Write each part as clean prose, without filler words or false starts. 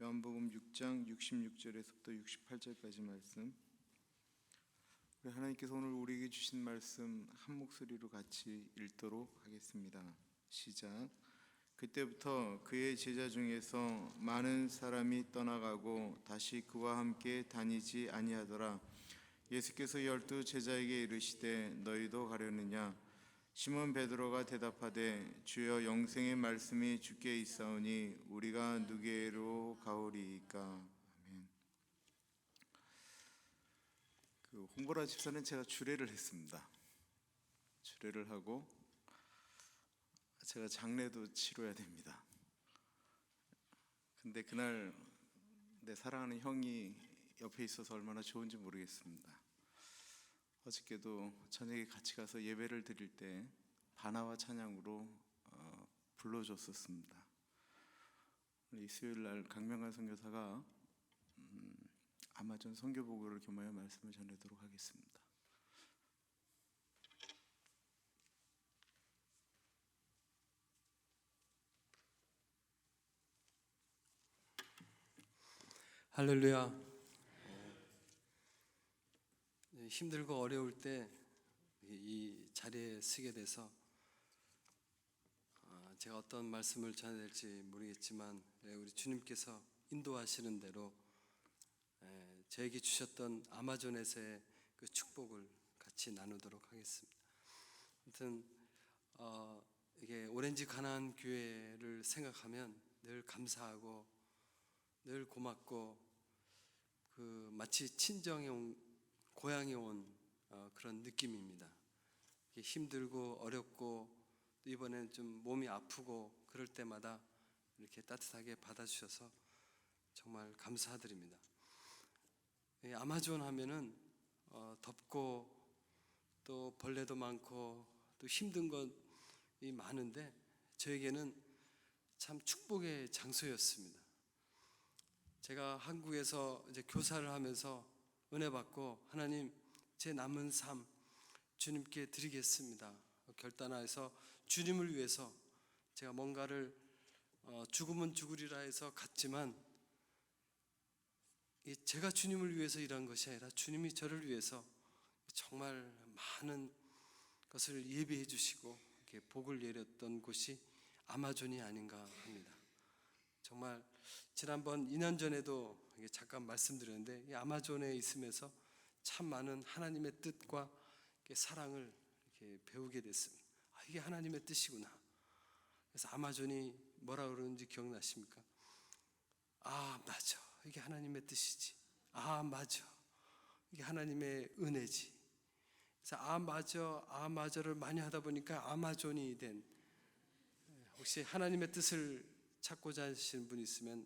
요한복음 6장 66절에서부터 68절까지 말씀. 우리 하나님께서 오늘 우리에게 주신 말씀 한 목소리로 같이 읽도록 하겠습니다. 시작. 그때부터 그의 제자 중에서 많은 사람이 떠나가고 다시 그와 함께 다니지 아니하더라. 예수께서 12 제자에게 이르시되 너희도 가려느냐? 시몬 베드로가 대답하되 주여 영생의 말씀이 주께 있사오니 우리가 누구에게로 가오리이까? 아멘. 홍보라 집사는 제가 주례를 했습니다. 주례를 하고 제가 장례도 치러야 됩니다. 근데 그날 내 사랑하는 형이 옆에 있어서 얼마나 좋은지 모르겠습니다. 어저께도 저녁에 같이 가서 예배를 드릴 때 바나와 찬양으로 불러줬었습니다. 이 수요일날 강명환 선교사가 아마존 선교보고를 겸하여 말씀을 전하도록 하겠습니다. 할렐루야. 힘들고 어려울 때 이 자리에 서게 돼서 제가 어떤 말씀을 전해야 될지 모르겠지만 우리 주님께서 인도하시는 대로 저에게 주셨던 아마존에서의 그 축복을 같이 나누도록 하겠습니다. 아무튼 이게 오렌지 가나안 교회를 생각하면 늘 감사하고 늘 고맙고 마치 친정에 고향에 온 그런 느낌입니다. 힘들고 어렵고 또 이번에는 좀 몸이 아프고 그럴 때마다 이렇게 따뜻하게 받아주셔서 정말 감사드립니다. 아마존 하면은 덥고 또 벌레도 많고 또 힘든 것이 많은데 저에게는 참 축복의 장소였습니다. 제가 한국에서 이제 교사를 하면서 은혜 받고 하나님 제 남은 삶 주님께 드리겠습니다 결단하여서 주님을 위해서 제가 뭔가를 죽으면 죽으리라 해서 갔지만 제가 주님을 위해서 일한 것이 아니라 주님이 저를 위해서 정말 많은 것을 예비해 주시고 이렇게 복을 내렸던 곳이 아마존이 아닌가 합니다. 정말 지난번 2년 전에도 잠깐 말씀드렸는데 이 아마존에 있으면서 참 많은 하나님의 뜻과 사랑을 이렇게 배우게 됐습니다. 이게 하나님의 뜻이구나. 그래서 아마존이 뭐라 그러는지 기억나십니까? 맞아. 이게 하나님의 뜻이지. 맞아. 이게 하나님의 은혜지. 그래서 맞아를 많이 하다 보니까 아마존이 된, 혹시 하나님의 뜻을 찾고자 하시는 분이 있으면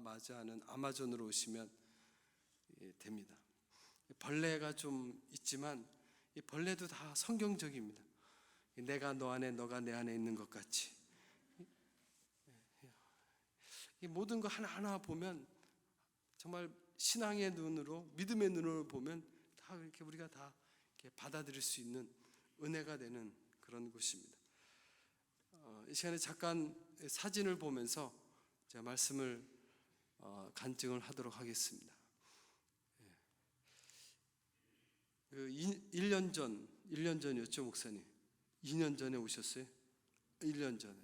맞아 하는 아마존으로 오시면 됩니다. 벌레가 좀 있지만 이 벌레도 다 성경적입니다. 내가 너 안에 너가 내 안에 있는 것 같이 이 모든 거 하나하나 보면 정말 신앙의 눈으로 믿음의 눈으로 보면 다 이렇게 우리가 다 이렇게 받아들일 수 있는 은혜가 되는 그런 곳입니다. 이 시간에 잠깐 사진을 보면서 제가 말씀을 간증을 하도록 하겠습니다. 1년 전이었죠, 목사님? 2년 전에 오셨어요? 1년 전에.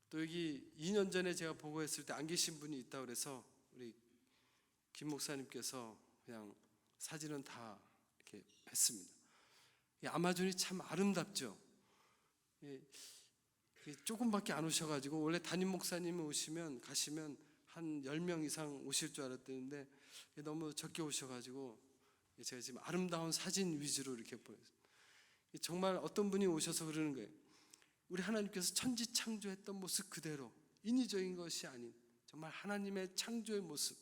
또 여기 2년 전에 제가 보고했을 때 안 계신 분이 있다고 그래서 우리 김 목사님께서 그냥 사진은 다 이렇게 했습니다. 이 아마존이 참 아름답죠? 조금밖에 안 오셔가지고 원래 담임 목사님이 가시면 한 10명 이상 오실 줄 알았는데 너무 적게 오셔가지고 제가 지금 아름다운 사진 위주로 이렇게 보냈습니다. 정말 어떤 분이 오셔서 그러는 거예요. 우리 하나님께서 천지창조했던 모습 그대로 인위적인 것이 아닌 정말 하나님의 창조의 모습,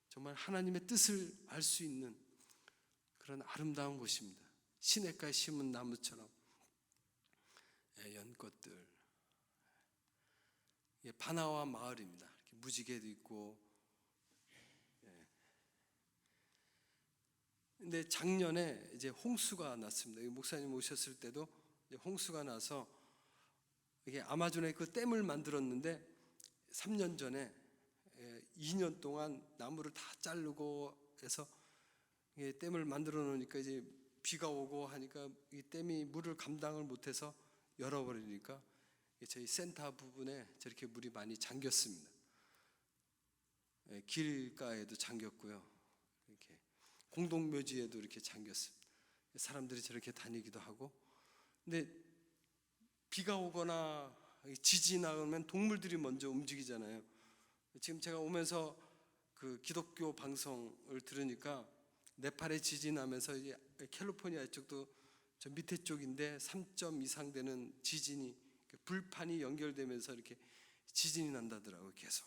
정말 하나님의 뜻을 알 수 있는 그런 아름다운 곳입니다. 시냇가에 심은 나무처럼 연꽃들, 바나와 마을입니다. 이렇게 무지개도 있고. 근데 작년에 이제 홍수가 났습니다. 목사님 오셨을 때도 이제 홍수가 나서 이게 아마존에 그 댐을 만들었는데 3년 전에 2년 동안 나무를 다 자르고 해서 댐을 만들어 놓으니까 이제 비가 오고 하니까 이 댐이 물을 감당을 못해서 열어버리니까 저희 센터 부분에 저렇게 물이 많이 잠겼습니다. 길가에도 잠겼고요. 이렇게 공동묘지에도 이렇게 잠겼습니다. 사람들이 저렇게 다니기도 하고. 근데 비가 오거나 지진이 나면 동물들이 먼저 움직이잖아요. 지금 제가 오면서 그 기독교 방송을 들으니까 네팔에 지진 나면서 이제 캘리포니아 이쪽도 저 밑에 쪽인데 3점 이상 되는 지진이 불판이 연결되면서 이렇게 지진이 난다더라고요. 계속.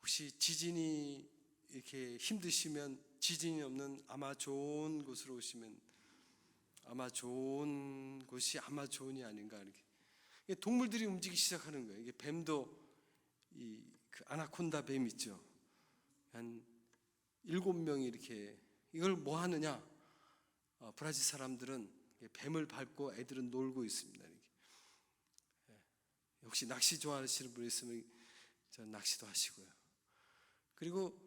혹시 지진이 이렇게 힘드시면 지진이 없는 아마존 곳으로 오시면 아마 좋은 곳이 아마존이 아닌가 이렇게. 동물들이 움직이기 시작하는 거예요. 이게 뱀도 그 아나콘다 뱀 있죠. 한 7명이 이렇게 이걸 뭐 하느냐? 브라질 사람들은 뱀을 밟고 애들은 놀고 있습니다. 이렇게. 혹시 낚시 좋아하시는 분 있으면 저 낚시도 하시고요. 그리고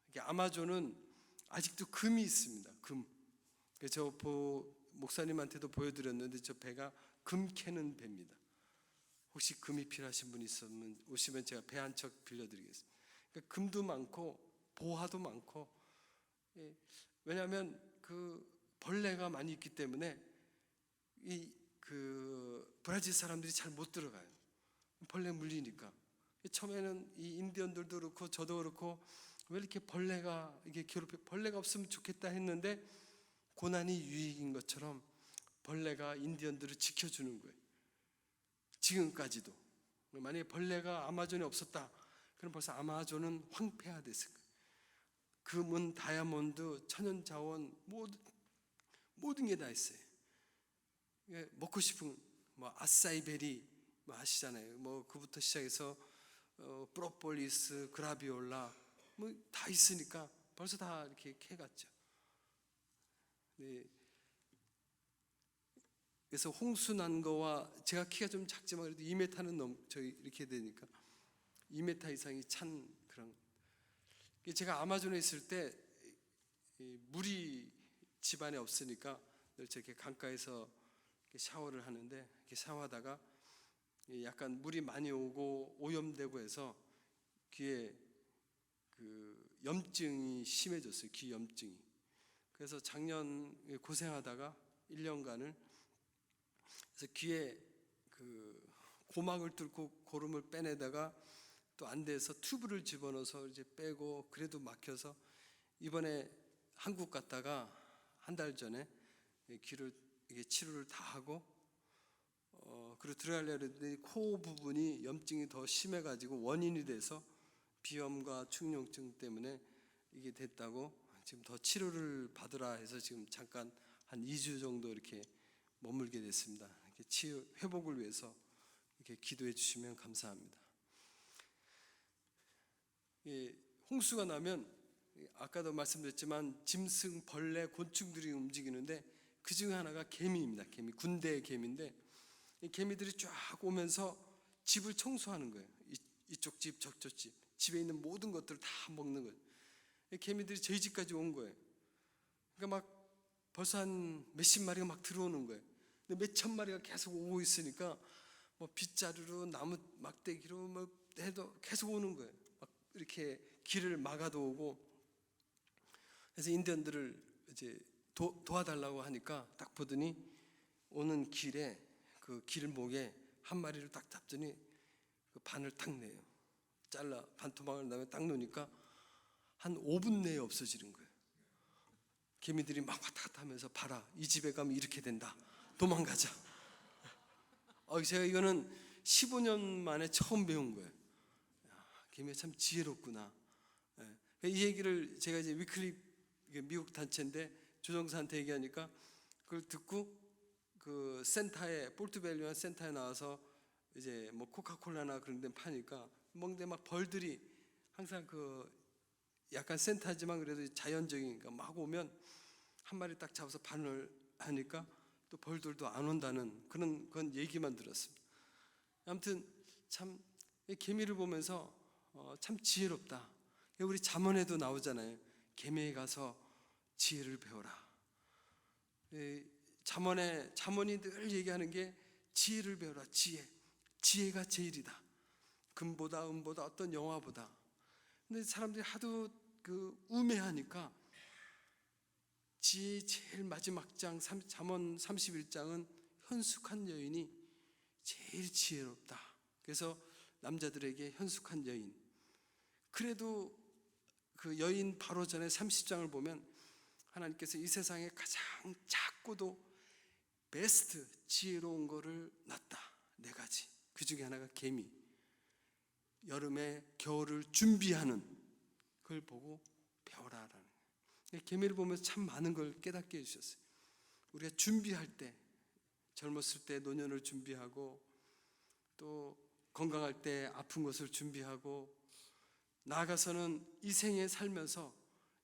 이게 아마존은 아직도 금이 있습니다. 금. 저 목사님한테도 보여드렸는데 저 배가 금 캐는 배입니다. 혹시 금이 필요하신 분 있으면 오시면 제가 배 한 척 빌려드리겠습니다. 그러니까 금도 많고 보화도 많고, 왜냐하면 그 벌레가 많이 있기 때문에 그 브라질 사람들이 잘 못 들어가요. 벌레 물리니까. 처음에는 이 인디언들도 그렇고 저도 그렇고 왜 이렇게 벌레가 이게 괴롭혀, 벌레가 없으면 좋겠다 했는데 고난이 유익인 것처럼 벌레가 인디언들을 지켜주는 거예요. 지금까지도. 만약에 벌레가 아마존에 없었다, 그럼 벌써 아마존은 황폐화됐을 거예요. 금은, 다이아몬드, 천연자원 모든 게 다 있어요. 먹고 싶은 뭐 아싸이베리 뭐 아시잖아요. 뭐 그부터 시작해서 프로폴리스, 그라비올라 뭐 다 있으니까 벌써 다 이렇게 캐갔죠. 네. 그래서 홍수 난 거와 제가 키가 좀 작지만 그래도 2m는 저희 이렇게 되니까 2m 이상이 찬 그런. 제가 아마존에 있을 때 물이 집안에 없으니까 늘 저렇게 강가에서 샤워를 하는데 이렇게 샤워하다가 약간 물이 많이 오고 오염되고 해서 귀에 그 염증이 심해졌어요. 귀 염증이. 그래서 작년 고생하다가 1년간을 그래서 귀에 그 고막을 뚫고 고름을 빼내다가 또 안 돼서 튜브를 집어넣어서 이제 빼고 그래도 막혀서 이번에 한국 갔다가 한 달 전에 귀를 이게 치료를 다 하고 그리고 들어가려고 했더니 코 부분이 염증이 더 심해가지고 원인이 돼서 비염과 축용증 때문에 이게 됐다고 지금 더 치료를 받으라 해서 지금 잠깐 한 2주 정도 이렇게 머물게 됐습니다. 이렇게 치유 회복을 위해서 이렇게 기도해 주시면 감사합니다. 홍수가 나면 아까도 말씀드렸지만 짐승, 벌레, 곤충들이 움직이는데 그 중에 하나가 개미입니다. 개미, 군대의 개미인데 이 개미들이 쫙 오면서 집을 청소하는 거예요. 이쪽 집, 저쪽 집, 집에 있는 모든 것들을 다 먹는 거예요. 개미들이 저희 집까지 온 거예요. 그러니까 막 벌써 한 몇십 마리가 막 들어오는 거예요. 근데 몇천 마리가 계속 오고 있으니까 뭐 빗자루로 나무 막대기로 뭐 해도 계속 오는 거예요. 막 이렇게 길을 막아도 오고. 그래서 인디언들을 이제 도와달라고 하니까 딱 보더니 오는 길에 그 길목에 한 마리를 딱 잡더니 그 반을 딱 내요. 잘라 반토막을 다음에 딱 놓으니까 한 5분 내에 없어지는 거예요. 개미들이 막 왔다 갔다 하면서 봐라, 이 집에 가면 이렇게 된다, 도망가자. 제가 이거는 15년 만에 처음 배운 거예요. 개미가 참 지혜롭구나. 이 얘기를 제가 이제 위클리 미국 단체인데 조정사한테 얘기하니까 그걸 듣고 그 센터에 포르투벨리아 센터에 나와서 이제 뭐 코카콜라나 그런 데 파니까 먹는데 막 벌들이 항상 그 약간 센터지만 그래도 자연적이니까 막 오면 한 마리 딱 잡아서 반을 하니까 또 벌들도 안 온다는 그런 얘기만 들었습니다. 아무튼 참 이 계미를 보면서 참 지혜롭다. 우리 잠언에도 나오잖아요. 계미에 가서 지혜를 배워라. 잠언이 늘 얘기하는 게 지혜를 배워라. 지혜가 제일이다. 금보다 은보다 어떤 영화보다. 근데 사람들이 하도 우매하니까 지혜 제일 마지막 장 잠언 31장은 현숙한 여인이 제일 지혜롭다. 그래서 남자들에게 현숙한 여인. 그래도 그 여인 바로 전에 30장을 보면 하나님께서 이 세상에 가장 작고도 베스트 지혜로운 거를 놨다. 4가지. 그 중에 하나가 계미. 여름에 겨울을 준비하는 그걸 보고 배워라라는 거예요. 계미를 보면서 참 많은 걸 깨닫게 해주셨어요. 우리가 준비할 때, 젊었을 때 노년을 준비하고, 또 건강할 때 아픈 것을 준비하고, 나아가서는 이 생에 살면서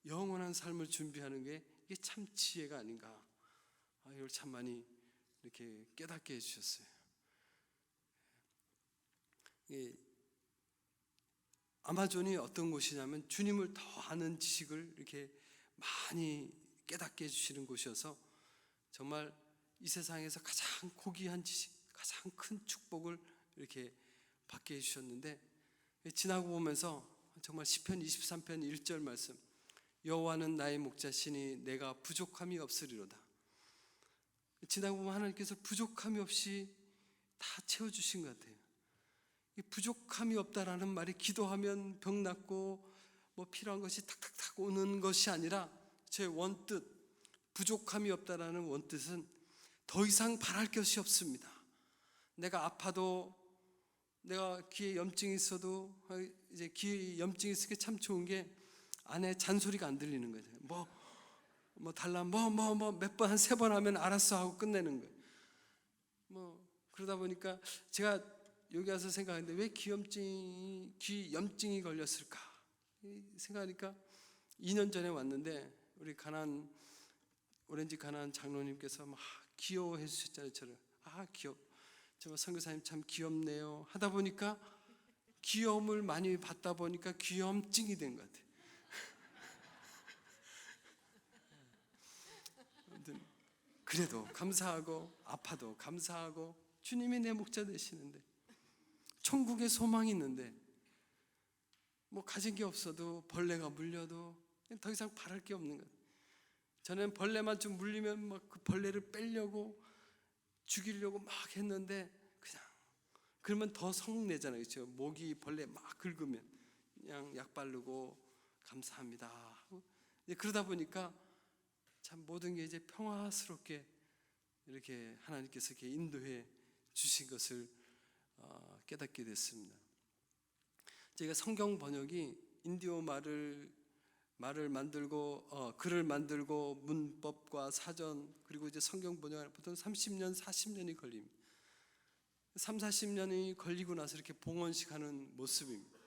영원한 삶을 준비하는 게 이게 참 지혜가 아닌가. 이걸 참 많이 이렇게 깨닫게 해주셨어요. 아마존이 어떤 곳이냐면 주님을 더 아는 지식을 이렇게 많이 깨닫게 해주시는 곳이어서 정말 이 세상에서 가장 고귀한 지식, 가장 큰 축복을 이렇게 받게 해주셨는데, 지나고 보면서 정말 시편 23편 1절 말씀, 여호와는 나의 목자시니 내가 부족함이 없으리로다. 지나고 보면 하나님께서 부족함이 없이 다 채워주신 것 같아요. 이 부족함이 없다라는 말이 기도하면 병 낫고 뭐 필요한 것이 탁탁탁 오는 것이 아니라, 제 원뜻, 부족함이 없다라는 원뜻은 더 이상 바랄 것이 없습니다. 내가 아파도, 내가 귀에 염증이 있어도, 이제 귀에 염증이 있으니까 참 좋은 게 안에 잔소리가 안 들리는 거죠. 뭐 달라, 몇 번, 한 3번 하면 알았어 하고 끝내는 거예요. 그러다 보니까 제가 여기 와서 생각하는데 왜 귀 염증이 걸렸을까 생각하니까 2년 전에 왔는데 우리 오렌지 가난 장로님께서 막 귀여워해 주셨잖아요. 저를. 정말 선교사님 참 귀엽네요 하다 보니까 귀여움을 많이 받다 보니까 귀염증이 된 것 같아요. 그래도 감사하고 아파도 감사하고, 주님이 내 목자 되시는데, 천국에 소망이 있는데, 뭐 가진 게 없어도 벌레가 물려도 더 이상 바랄 게 없는 거예요. 저는 벌레만 좀 물리면 막 그 벌레를 빼려고 죽이려고 막 했는데, 그러면 더 성내잖아요. 그렇죠? 모기 벌레 막 긁으면 그냥 약 바르고 감사합니다. 그러다 보니까 참 모든 게 이제 평화스럽게 이렇게 하나님께서 이렇게 인도해 주신 것을 깨닫게 됐습니다. 저희가 성경 번역이 인디오 말을 만들고 글을 만들고 문법과 사전, 그리고 이제 성경 번역을 보통 30년, 40년이 걸립니다. 40년이 걸리고 나서 이렇게 봉헌식 하는 모습입니다.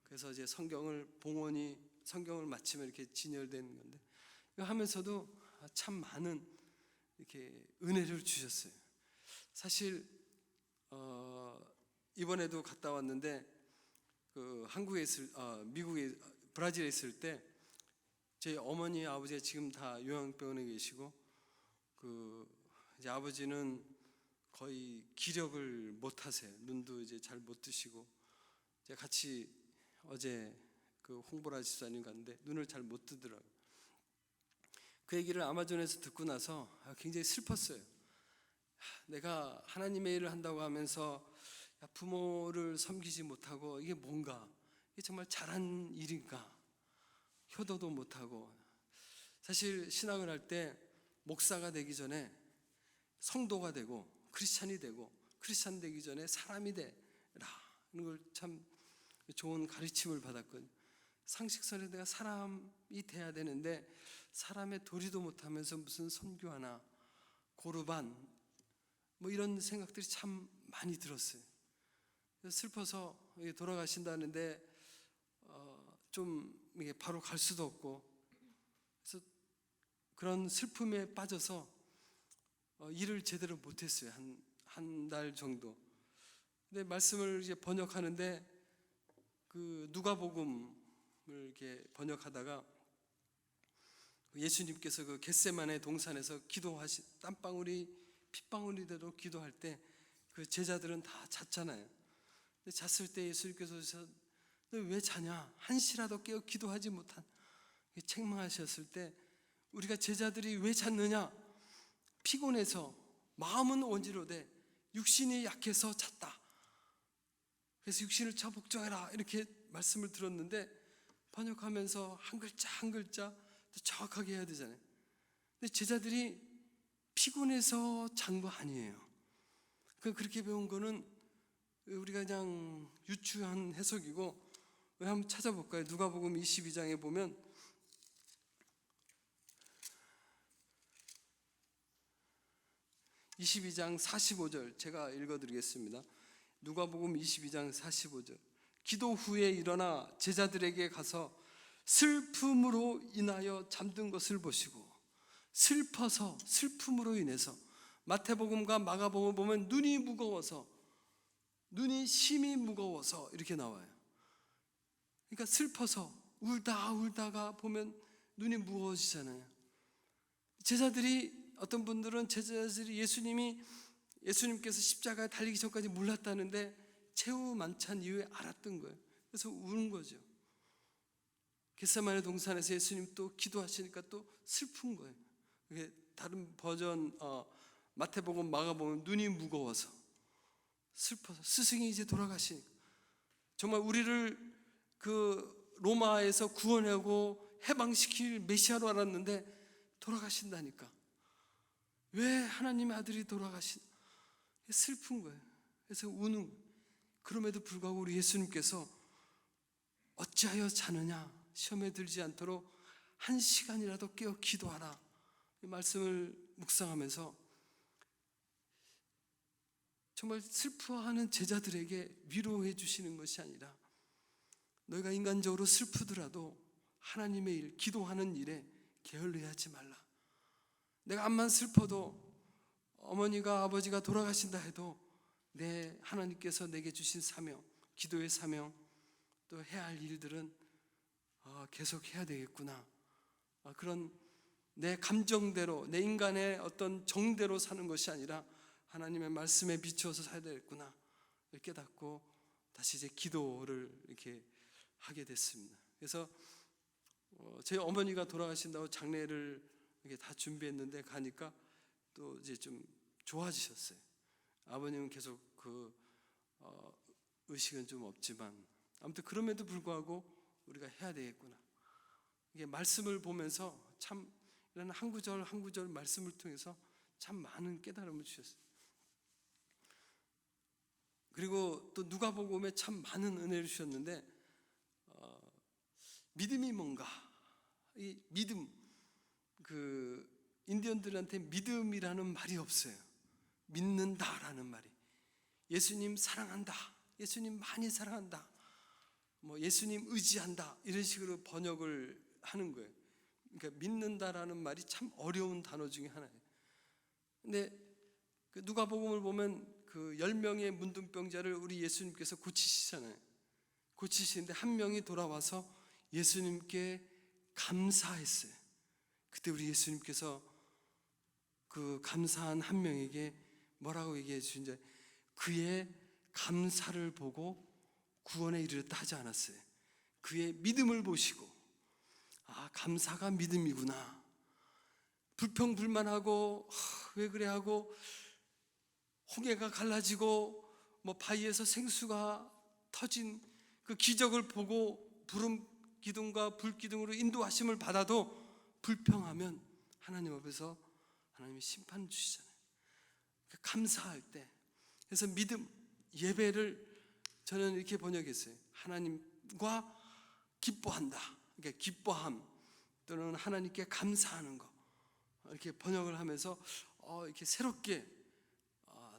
그래서 이제 성경을 마치면 이렇게 진열되는 건데, 하면서도 참 많은 이렇게 은혜를 주셨어요. 사실 이번에도 갔다 왔는데, 미국에 브라질에 있을 때 제 어머니 아버지가 지금 다 요양병원에 계시고, 이제 아버지는 거의 기력을 못 하세요. 눈도 이제 잘 못 뜨시고, 제가 같이 어제 홍보라 집사님 갔는데 눈을 잘 못 뜨더라고요. 그 얘기를 아마존에서 듣고 나서 굉장히 슬펐어요. 내가 하나님의 일을 한다고 하면서 부모를 섬기지 못하고 이게 뭔가, 이게 정말 잘한 일인가, 효도도 못하고. 사실 신앙을 할 때 목사가 되기 전에 성도가 되고 크리스찬이 되고, 크리스찬 되기 전에 사람이 되라, 이런 걸 참 좋은 가르침을 받았거든요. 상식선에 내가 사람이 돼야 되는데 사람의 도리도 못하면서 무슨 선교하나, 고르반, 뭐 이런 생각들이 참 많이 들었어요. 슬퍼서 돌아가신다는데 좀 이게 바로 갈 수도 없고, 그래서 그런 슬픔에 빠져서 일을 제대로 못했어요. 한 달 정도. 근데 말씀을 이제 번역하는데 그 누가복음을 이렇게 번역하다가 예수님께서 그 겟세마네 동산에서 기도하신 땀방울이 핏방울이 되도록 기도할 때 그 제자들은 다 잤잖아요. 근데 잤을 때 예수님께서 너 왜 자냐? 한시라도 깨어 기도하지 못한, 책망하셨을 때 우리가 제자들이 왜 잤느냐? 피곤해서 마음은 온지로되 육신이 약해서 잤다. 그래서 육신을 쳐 복종해라 이렇게 말씀을 들었는데, 번역하면서 한 글자 한 글자 정확하게 해야 되잖아요. 근데 제자들이 피곤해서 잔 거 아니에요. 그렇게 배운 거는 우리가 그냥 유추한 해석이고, 한번 찾아볼까요? 누가복음 22장에 보면 (22장 45절) 제가 읽어드리겠습니다. 누가복음 22장 45절. 기도 후에 일어나 제자들에게 가서 슬픔으로 인하여 잠든 것을 보시고, 슬퍼서, 슬픔으로 인해서, 마태복음과 마가복음 보면 눈이 무거워서, 눈이 심히 무거워서 이렇게 나와요. 그러니까 슬퍼서 울다가 보면 눈이 무거워지잖아요. 제자들이, 어떤 분들은 제자들이 예수님께서 십자가에 달리기 전까지 몰랐다는데 최후 만찬 이후에 알았던 거예요. 그래서 우는 거죠. 겟세마네 동산에서 예수님 또 기도하시니까 또 슬픈 거예요. 이게 다른 버전 마태복음 마가복음 눈이 무거워서 슬퍼서, 스승이 이제 돌아가시니까, 정말 우리를 그 로마에서 구원하고 해방시킬 메시아로 알았는데 돌아가신다니까. 왜 하나님의 아들이 돌아가신, 슬픈 거예요. 그래서 우는 거예요. 그럼에도 불구하고 우리 예수님께서 어찌하여 자느냐, 시험에 들지 않도록 1시간이라도 깨어 기도하라, 이 말씀을 묵상하면서 정말 슬퍼하는 제자들에게 위로해 주시는 것이 아니라, 너희가 인간적으로 슬프더라도 하나님의 일, 기도하는 일에 게을리하지 말라. 내가 암만 슬퍼도, 어머니가 아버지가 돌아가신다 해도 내 하나님께서 내게 주신 사명, 기도의 사명, 또 해야 할 일들은 계속 해야 되겠구나. 그런 내 감정대로, 내 인간의 어떤 정대로 사는 것이 아니라 하나님의 말씀에 비추어서 살아야 되겠구나 깨닫고 다시 이제 기도를 이렇게 하게 됐습니다. 그래서 제 어머니가 돌아가신다고 장례를 이렇게 다 준비했는데 가니까 또 이제 좀 좋아지셨어요. 아버님은 계속 그 의식은 좀 없지만, 아무튼 그럼에도 불구하고 우리가 해야 되겠구나. 이게 말씀을 보면서 참 이런 한 구절 한 구절 말씀을 통해서 참 많은 깨달음을 주셨어요. 그리고 또 누가복음에 참 많은 은혜를 주셨는데, 믿음이 뭔가, 이 믿음, 그 인디언들한테 믿음이라는 말이 없어요. 믿는다라는 말이, 예수님 사랑한다, 예수님 많이 사랑한다, 뭐 예수님 의지한다, 이런 식으로 번역을 하는 거예요. 그러니까 믿는다라는 말이 참 어려운 단어 중에 하나예요. 근데 그 누가복음을 보면 그 10명의 문둥병자를 우리 예수님께서 고치시잖아요. 고치시는데 한 명이 돌아와서 예수님께 감사했어요. 그때 우리 예수님께서 그 감사한 한 명에게 뭐라고 얘기해 주신지, 그의 감사를 보고 구원에 이르렀다 하지 않았어요. 그의 믿음을 보시고, 감사가 믿음이구나. 불평불만하고 왜 그래 하고, 홍해가 갈라지고 뭐 바위에서 생수가 터진 그 기적을 보고 구름 기둥과 불 기둥으로 인도하심을 받아도 불평하면 하나님 앞에서 하나님이 심판 주시잖아요. 감사할 때. 그래서 믿음, 예배를 저는 이렇게 번역했어요. 하나님과 기뻐한다. 그러니까 기뻐함 또는 하나님께 감사하는 거, 이렇게 번역을 하면서 이렇게 새롭게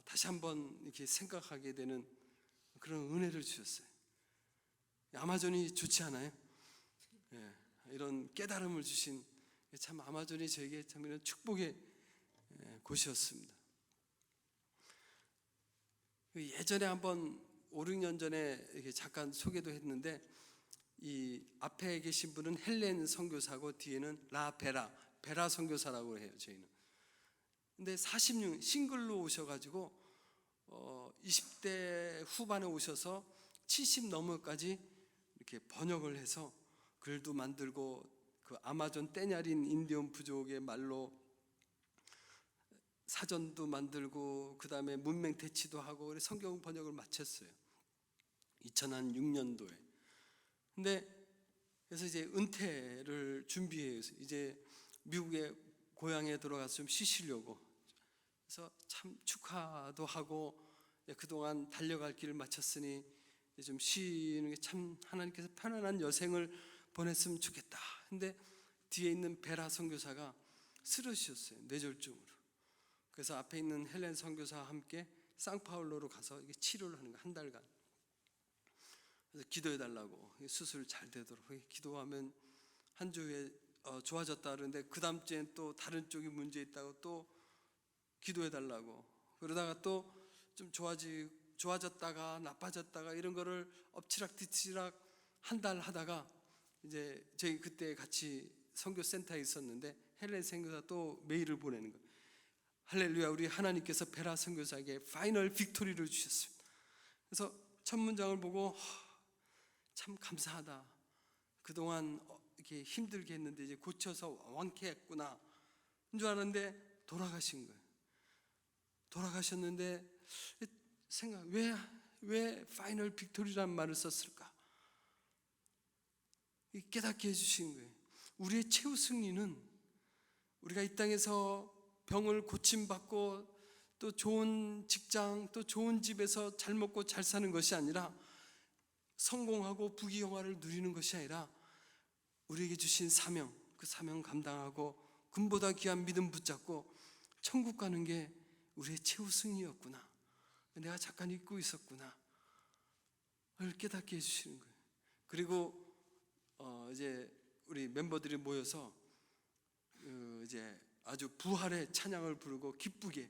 다시 한번 이렇게 생각하게 되는 그런 은혜를 주셨어요. 아마존이 좋지 않아요? 예, 이런 깨달음을 주신, 참 아마존이 저에게 참 이런 축복의 곳이었습니다. 예전에 한번 5, 6년 전에 이렇게 잠깐 소개도 했는데, 이 앞에 계신 분은 헬렌 선교사고 뒤에는 베라 선교사라고 해요, 저희는. 근데 46 싱글로 오셔가지고 20대 후반에 오셔서 70 넘어까지 이렇게 번역을 해서 글도 만들고, 그 아마존 떼냐린 인디언 부족의 말로 사전도 만들고, 그 다음에 문맹 대치도 하고, 성경 번역을 마쳤어요, 2006년도에. 근데 그래서 이제 은퇴를 준비해서 이제 미국의 고향에 들어가서 좀 쉬시려고, 그래서 참 축하도 하고, 그동안 달려갈 길을 마쳤으니 이제 좀 쉬는 게 참 하나님께서 편안한 여생을 보냈으면 좋겠다. 근데 뒤에 있는 베라 선교사가 쓰러지셨어요, 뇌졸중으로. 그래서 앞에 있는 헬렌 선교사와 함께 상파울로로 가서 이게 치료를 하는 거예요, 한 달간. 그래서 기도해 달라고, 수술 잘 되도록 기도하면 한 주에 좋아졌다 그러는데, 그 다음 주엔 또 다른 쪽이 문제 있다고 또 기도해 달라고, 그러다가 또 좀 좋아졌다가 나빠졌다가 이런 거를 엎치락뒤치락 한 달 하다가, 이제 저희 그때 같이 선교센터에 있었는데 헬렌 선교사 또 메일을 보내는 거예요. 할렐루야, 우리 하나님께서 베라 선교사에게 파이널 빅토리를 주셨습니다. 그래서 첫 문장을 보고 참 감사하다, 그동안 이렇게 힘들게 했는데 이제 고쳐서 완쾌했구나 인 줄 알았는데 돌아가신 거예요. 돌아가셨는데 생각, 왜 파이널 빅토리라는 말을 썼을까? 깨닫게 해주신 거예요. 우리의 최후 승리는 우리가 이 땅에서 병을 고침받고 또 좋은 직장, 또 좋은 집에서 잘 먹고 잘 사는 것이 아니라, 성공하고 부귀영화를 누리는 것이 아니라, 우리에게 주신 사명, 그 사명 감당하고 금보다 귀한 믿음 붙잡고 천국 가는 게 우리의 최후 승리였구나, 내가 잠깐 잊고 있었구나 를 깨닫게 해주시는 거예요. 그리고 이제 우리 멤버들이 모여서 이제 아주 부활의 찬양을 부르고 기쁘게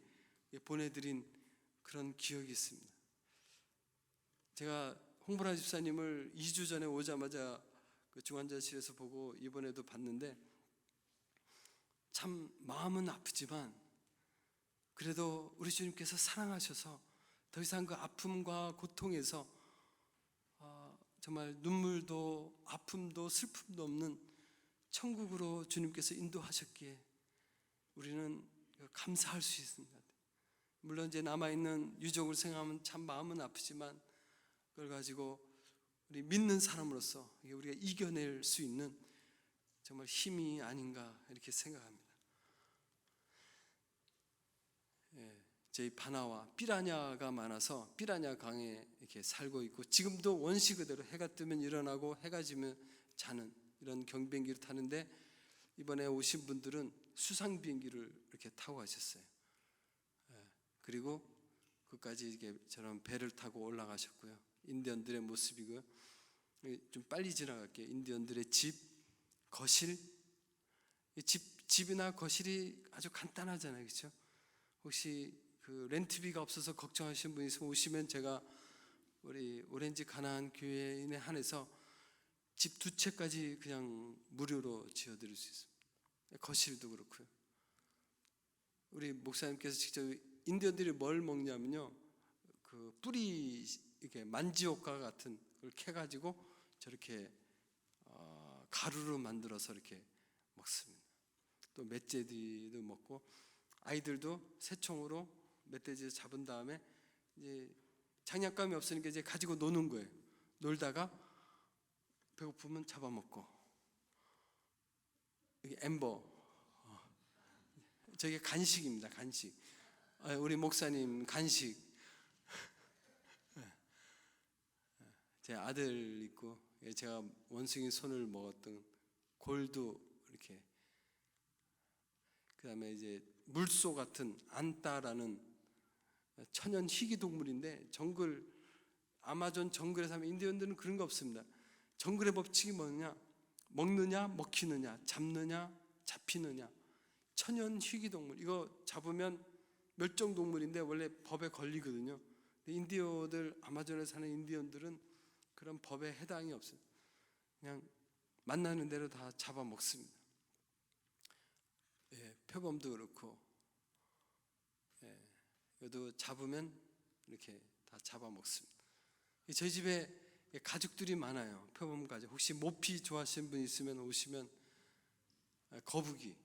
보내드린 그런 기억이 있습니다. 제가 홍보라 집사님을 2주 전에 오자마자 그 중환자실에서 보고 이번에도 봤는데, 참 마음은 아프지만 그래도 우리 주님께서 사랑하셔서 더 이상 그 아픔과 고통에서 정말 눈물도 아픔도 슬픔도 없는 천국으로 주님께서 인도하셨기에 우리는 감사할 수 있습니다. 물론 이제 남아있는 유족을 생각하면 참 마음은 아프지만, 그걸 가지고 우리 믿는 사람으로서 우리가 이겨낼 수 있는 정말 힘이 아닌가 이렇게 생각합니다. 저희 바나와 삐라냐가 많아서 삐라냐 강에 이렇게 살고 있고, 지금도 원시 그대로 해가 뜨면 일어나고 해가 지면 자는 이런 경비행기를 타는데, 이번에 오신 분들은 수상 비행기를 이렇게 타고 가셨어요. 그리고 그까지 이렇게 저런 배를 타고 올라가셨고요. 인디언들의 모습이고요. 좀 빨리 지나갈게요. 인디언들의 집, 거실, 집이나 거실이 아주 간단하잖아요, 그렇죠? 혹시 그 렌트비가 없어서 걱정하시는 분이 있으면 오시면 제가 우리 오렌지 가나안 교회인에 한해서 집 2채까지 그냥 무료로 지어드릴 수 있습니다. 거실도 그렇고요. 우리 목사님께서 직접, 인디언들이 뭘 먹냐면요, 그 뿌리 이렇게 만지옥과 같은 걸 캐가지고 저렇게 가루로 만들어서 이렇게 먹습니다. 또 멧돼지도 먹고, 아이들도 새총으로 멧돼지 잡은 다음에 이제 장난감이 없으니까 이제 가지고 노는 거예요. 놀다가 배고프면 잡아먹고. 이게 엠버, 저게 간식입니다, 간식. 우리 목사님 간식. 제 아들 있고, 제가 원숭이 손을 먹었던 골도 이렇게, 그 다음에 이제 물소 같은 안따라는 천연 희귀 동물인데, 정글, 아마존 정글에 사면 인디언들은 그런 거 없습니다. 정글의 법칙이 뭐냐? 먹느냐 먹히느냐, 잡느냐 잡히느냐. 천연 희귀 동물, 이거 잡으면 멸종 동물인데 원래 법에 걸리거든요. 인디어들, 아마존에 사는 인디언들은 그런 법에 해당이 없어요. 그냥 만나는 대로 다 잡아먹습니다. 표범도 그렇고, 여도 잡으면 이렇게 다 잡아먹습니다. 저희 집에 가죽들이 많아요. 표범 가죽. 혹시 모피 좋아하시는 분 있으면 오시면, 거북이,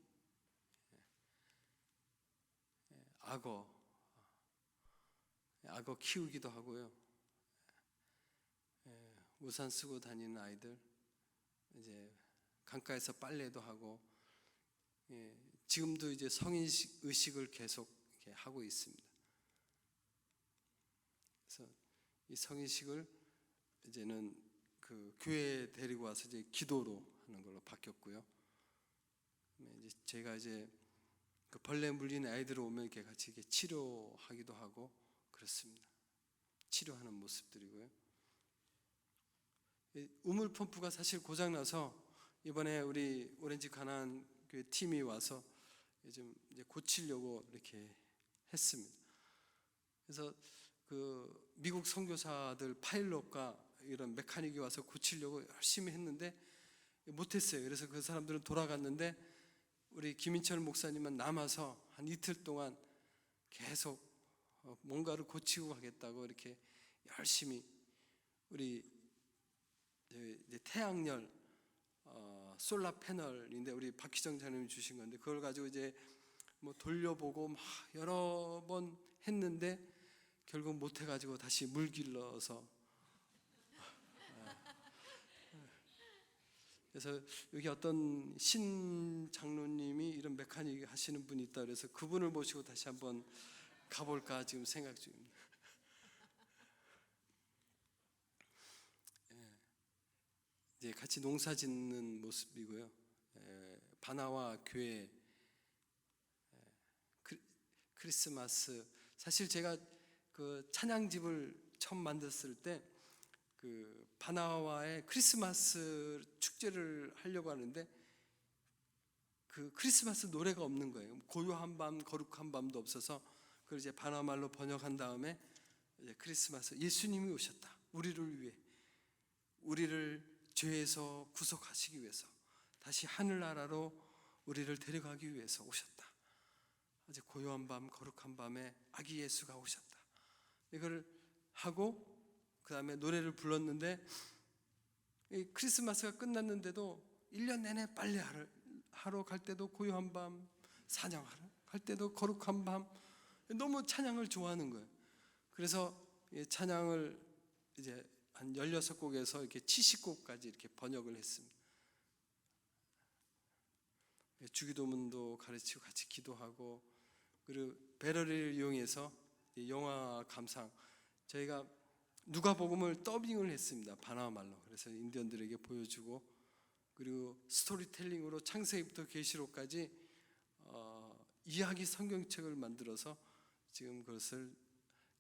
악어 키우기도 하고요. 우산 쓰고 다니는 아이들, 이제 강가에서 빨래도 하고, 지금도 이제 성인 의식을 계속 이렇게 하고 있습니다. 그래서 이 성인식을 이제는 그 교회에 데리고 와서 이제 기도로 하는 걸로 바뀌었고요. 이제 제가 이제 그 벌레 물린 아이들 오면 이렇게 같이 이렇게 치료하기도 하고 그렇습니다. 치료하는 모습들이고요. 우물 펌프가 사실 고장 나서 이번에 우리 오렌지 가나안 그 팀이 와서 좀 이제 고치려고 이렇게 했습니다. 그래서 그 미국 선교사들 파일럿과 이런 메카닉이 와서 고치려고 열심히 했는데 못했어요. 그래서 그 사람들은 돌아갔는데 우리 김인철 목사님은 남아서 한 이틀 동안 계속 뭔가를 고치고 가겠다고 이렇게 열심히 우리 이제 태양열 솔라 패널인데 우리 박희정 장님이 주신 건데 그걸 가지고 이제 뭐 돌려보고 막 여러 번 했는데 결국 못 해가지고 다시 물 길러서 그래서 여기 어떤 신 장로님이 이런 메카닉 하시는 분이 있다 그래서 그분을 모시고 다시 한번 가볼까 지금 생각 중입니다. 이제 같이 농사 짓는 모습이고요. 바나와 교회 크리스마스 사실 제가 그 찬양집을 처음 만들었을 때 그 바나와의 크리스마스 축제를 하려고 하는데 그 크리스마스 노래가 없는 거예요. 고요한 밤, 거룩한 밤도 없어서 그걸 이제 바나와 말로 번역한 다음에 이제 크리스마스 예수님이 오셨다. 우리를 위해 우리를 죄에서 구속하시기 위해서 다시 하늘나라로 우리를 데려가기 위해서 오셨다. 이제 고요한 밤, 거룩한 밤에 아기 예수가 오셨다. 이걸 하고 그 다음에 노래를 불렀는데 이 크리스마스가 끝났는데도 1년 내내 빨래하러 갈 때도 고요한 밤, 사냥하러 갈 때도 거룩한 밤 너무 찬양을 좋아하는 거예요. 그래서 찬양을 이제 한 16곡에서 이렇게 70곡까지 이렇게 번역을 했습니다. 주기도문도 가르치고 같이 기도하고 그리고 배러리를 이용해서 영화 감상 저희가 누가복음을 더빙을 했습니다. 바나와 말로. 그래서 인디언들에게 보여주고 그리고 스토리텔링으로 창세기부터 계시록까지 이야기 성경책을 만들어서 지금 그것을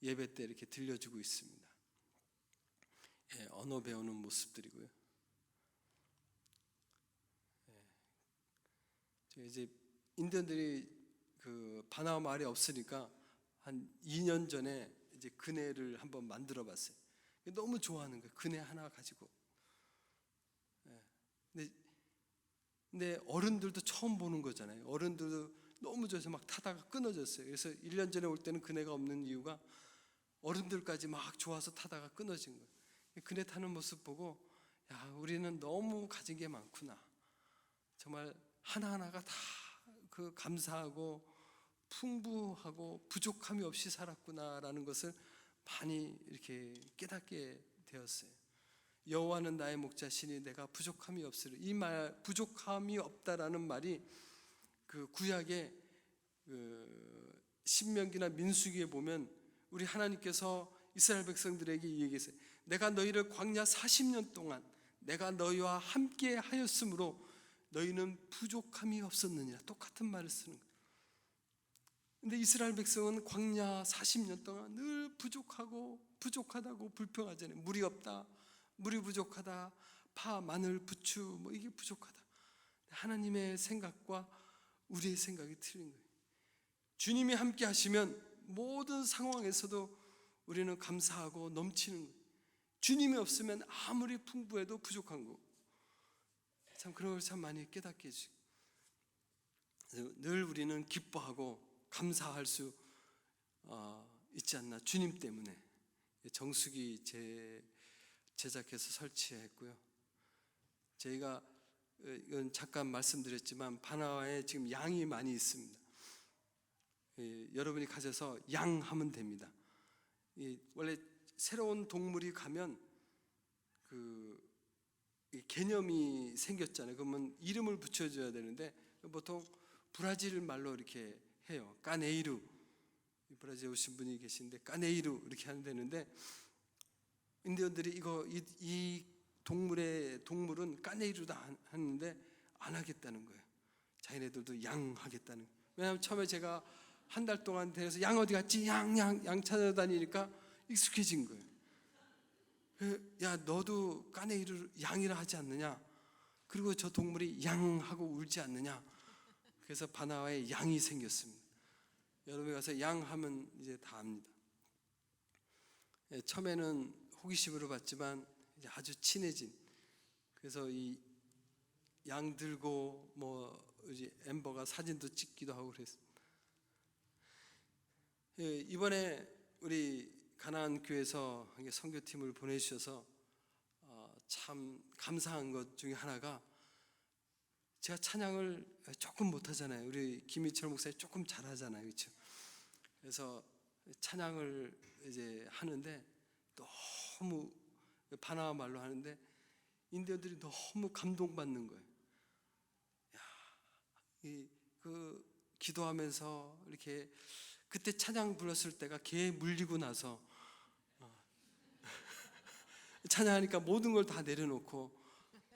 예배 때 이렇게 들려주고 있습니다. 언어 배우는 모습들이고요. 이제 인디언들이 그 바나와 말이 없으니까 한 2년 전에 이제 그네를 한번 만들어 봤어요. 너무 좋아하는 거예요. 그네 하나 가지고. 근데 어른들도 처음 보는 거잖아요. 어른들도 너무 좋아서 막 타다가 끊어졌어요. 그래서 1년 전에 올 때는 그네가 없는 이유가 어른들까지 막 좋아서 타다가 끊어진 거예요. 그네 타는 모습 보고 야, 우리는 너무 가진 게 많구나. 정말 하나하나가 다 그 감사하고 풍부하고 부족함이 없이 살았구나라는 것을 많이 이렇게 깨닫게 되었어요. 여호와는 나의 목자시니 내가 부족함이 없으리. 이 말 부족함이 없다라는 말이 그 구약의 그 신명기나 민수기에 보면 우리 하나님께서 이스라엘 백성들에게 얘기했어요. 내가 너희를 광야 40년 동안 내가 너희와 함께 하였으므로 너희는 부족함이 없었느니라. 똑같은 말을 쓰는 거예요. 근데 이스라엘 백성은 광야 40년 동안 늘 부족하고 부족하다고 불평하잖아요. 물이 없다, 물이 부족하다, 파, 마늘, 부추 뭐 이게 부족하다. 하나님의 생각과 우리의 생각이 틀린 거예요. 주님이 함께 하시면 모든 상황에서도 우리는 감사하고 넘치는 거예요. 주님이 없으면 아무리 풍부해도 부족한 거. 참 그런 걸 참 많이 깨닫게 해주시고, 늘 우리는 기뻐하고 감사할 수 있지 않나. 주님 때문에. 정수기 제작해서 설치했고요. 저희가 이건 잠깐 말씀드렸지만 바나와에 지금 양이 많이 있습니다. 여러분이 가셔서 양 하면 됩니다. 원래 새로운 동물이 가면 그 개념이 생겼잖아요. 그러면 이름을 붙여줘야 되는데 보통 브라질 말로 이렇게 해요. 까네이루. 브라질에 오신 분이 계신데 까네이루 이렇게 하면 되는데, 인디언들이 이 동물은 까네이루다 하는데 안 하겠다는 거예요. 자기네들도 양 하겠다는 거예요. 왜냐하면 처음에 제가 한 달 동안 데려서 양 어디 갔지? 양 찾아다니니까 익숙해진 거예요. 야, 너도 까네이루 양이라 하지 않느냐? 그리고 저 동물이 양 하고 울지 않느냐? 그래서 바나와에 양이 생겼습니다. 여러분이 가서 양 하면 이제 다 압니다. 처음에는 호기심으로 봤지만 이제 아주 친해진. 그래서 이 양 들고 뭐 이제 엠버가 사진도 찍기도 하고 그랬습니다. 이번에 우리 가나안 교회에서 선교팀을 보내주셔서 참 감사한 것 중에 하나가, 제가 찬양을 조금 못하잖아요. 우리 김희철 목사님 조금 잘하잖아요, 그렇죠? 그래서 찬양을 이제 하는데 너무 바나와 말로 하는데 인디언들이 너무 감동받는 거예요. 그 기도하면서 이렇게 그때 찬양 불렀을 때가 개에 물리고 나서 찬양하니까 모든 걸 다 내려놓고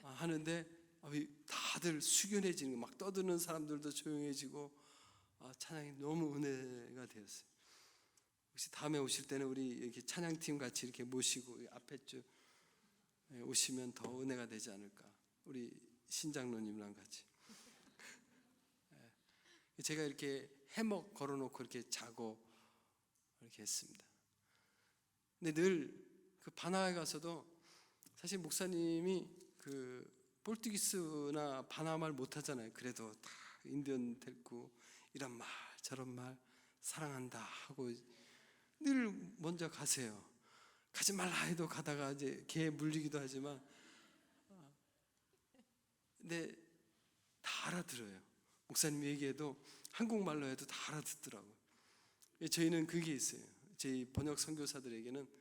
하는데 다들 숙연해지는 거, 막 떠드는 사람들도 조용해지고 찬양이 너무 은혜가 되었어요. 혹시 다음에 오실 때는 우리 이렇게 찬양팀 같이 이렇게 모시고 앞에 쭉 오시면 더 은혜가 되지 않을까. 우리 신장로님랑 같이. 제가 이렇게 해먹 걸어놓고 이렇게 자고 이렇게 했습니다. 근데 늘 그 바나와에 가서도 사실 목사님이 그 포르투기스나 바나와 말 못하잖아요. 그래도 다 인디언 데리고 이런 말 저런 말 사랑한다 하고 늘 먼저 가세요. 가지 말라 해도 가다가 이제 개에 물리기도 하지만 근데 다 알아들어요. 목사님 얘기해도 한국말로 해도 다 알아듣더라고요. 저희는 그게 있어요. 저희 번역 선교사들에게는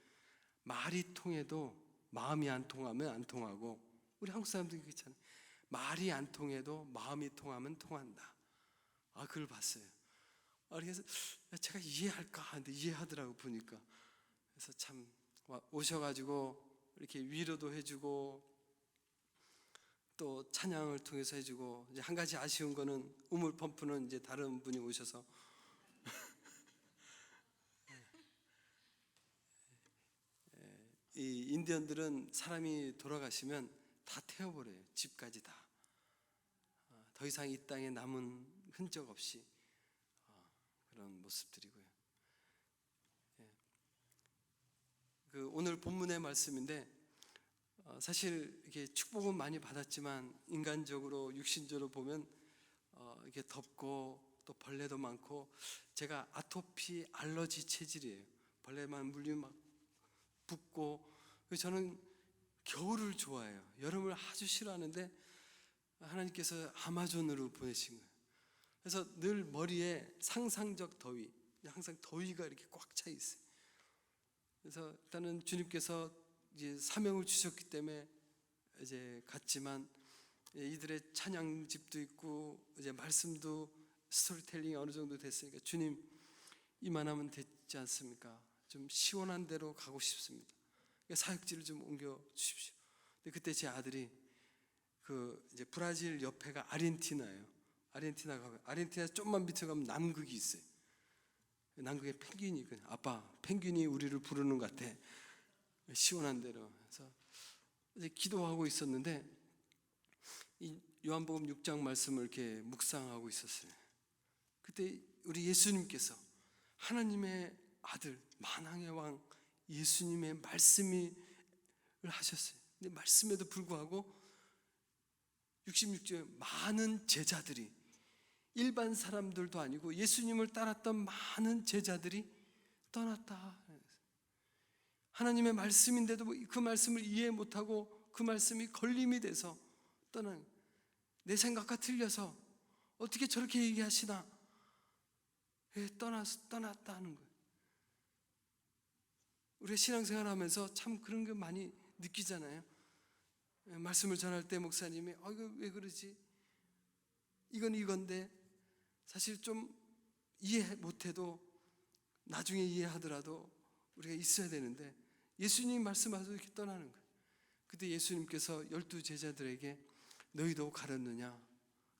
말이 통해도 마음이 안 통하면 안 통하고, 우리 한국 사람들이 그렇잖아요. 말이 안 통해도 마음이 통하면 통한다. 그걸 봤어요. 그래서 제가 이해할까 하는데 이해하더라고 보니까. 그래서 참 오셔가지고 이렇게 위로도 해주고 또 찬양을 통해서 해주고, 이제 한 가지 아쉬운 거는 우물 펌프는 이제 다른 분이 오셔서 이 인디언들은 사람이 돌아가시면 다 태워버려요. 집까지 다. 더 이상 이 땅에 남은 흔적 없이 그런 모습들이고요. 그 오늘 본문의 말씀인데, 사실 이게 축복은 많이 받았지만 인간적으로 육신적으로 보면 이게 덥고 또 벌레도 많고, 제가 아토피 알러지 체질이에요. 벌레만 물리면 막 붓고. 저는 겨울을 좋아해요. 여름을 아주 싫어하는데 하나님께서 아마존으로 보내신 거예요. 그래서 늘 머리에 상상적 더위, 항상 더위가 이렇게 꽉 차 있어요. 그래서 일단은 주님께서 이제 사명을 주셨기 때문에 이제 갔지만, 이들의 찬양집도 있고 이제 말씀도 스토리텔링이 어느 정도 됐으니까 주님 이만하면 됐지 않습니까? 좀 시원한 데로 가고 싶습니다. 사역지를 좀 옮겨 주십시오. 근데 그때 제 아들이 그 이제 브라질 옆에가 아르헨티나예요. 아르헨티나 좀만 밑에 가면 남극이 있어요. 남극에 펭귄이 있거든요. 아빠, 펭귄이 우리를 부르는 것 같아. 시원한 데로. 그래서 이제 기도하고 있었는데 이 요한복음 6장 말씀을 이렇게 묵상하고 있었어요. 그때 우리 예수님께서 하나님의 아들, 만왕의 왕 예수님의 말씀을 하셨어요. 근데 말씀에도 불구하고 66조에 많은 제자들이, 일반 사람들도 아니고 예수님을 따랐던 많은 제자들이 떠났다. 하나님의 말씀인데도 그 말씀을 이해 못하고 그 말씀이 걸림이 돼서 떠나는, 내 생각과 틀려서 어떻게 저렇게 얘기하시나, 떠났다 하는 거예요. 우리가 신앙생활 하면서 참 그런 거 많이 느끼잖아요. 말씀을 전할 때 목사님이 이거 왜 그러지? 이건 이건데, 사실 좀 이해 못해도 나중에 이해하더라도 우리가 있어야 되는데, 예수님 말씀하셔서 이렇게 떠나는 거예요. 그때 예수님께서 12 제자들에게 너희도 가렸느냐?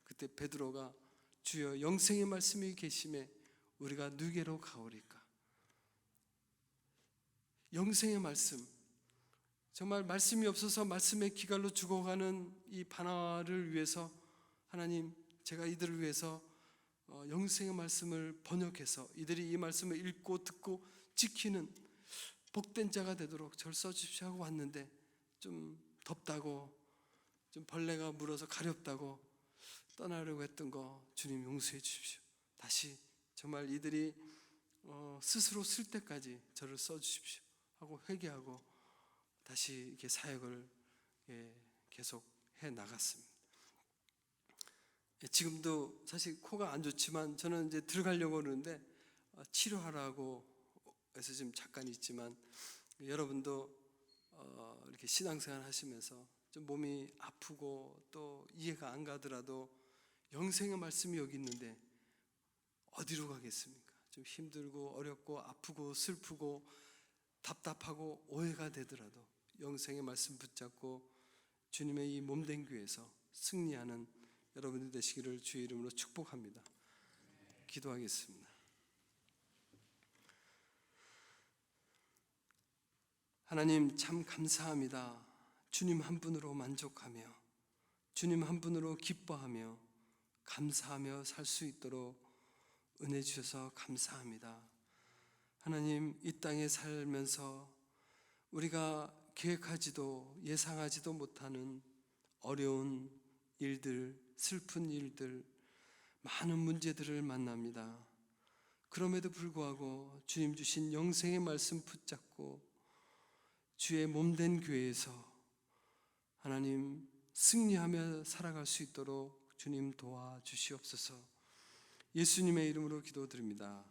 그때 베드로가 주여 영생의 말씀이 계심에 우리가 누게로 가오리까? 영생의 말씀, 정말 말씀이 없어서 말씀의 기갈로 죽어가는 이 바나바를 위해서 하나님, 제가 이들을 위해서 영생의 말씀을 번역해서 이들이 이 말씀을 읽고 듣고 지키는 복된 자가 되도록 저를 써주십시오 하고 왔는데, 좀 덥다고, 좀 벌레가 물어서 가렵다고 떠나려고 했던 거 주님 용서해 주십시오. 다시 정말 이들이 스스로 쓸 때까지 저를 써주십시오 하고 회개하고 다시 이렇게 사역을 계속 해 나갔습니다. 지금도 사실 코가 안 좋지만 저는 이제 들어가려고 그러는데 치료하라고 해서 지금 잠깐 있지만, 여러분도 이렇게 신앙생활 하시면서 좀 몸이 아프고 또 이해가 안 가더라도 영생의 말씀이 여기 있는데 어디로 가겠습니까? 좀 힘들고 어렵고 아프고 슬프고 답답하고 오해가 되더라도 영생의 말씀 붙잡고 주님의 이 몸된 교회에서 승리하는 여러분들 되시기를 주의 이름으로 축복합니다. 기도하겠습니다. 하나님, 참 감사합니다. 주님 한 분으로 만족하며 주님 한 분으로 기뻐하며 감사하며 살 수 있도록 은혜 주셔서 감사합니다. 하나님, 이 땅에 살면서 우리가 계획하지도 예상하지도 못하는 어려운 일들, 슬픈 일들, 많은 문제들을 만납니다. 그럼에도 불구하고 주님 주신 영생의 말씀 붙잡고 주의 몸된 교회에서 하나님 승리하며 살아갈 수 있도록 주님 도와주시옵소서. 예수님의 이름으로 기도드립니다.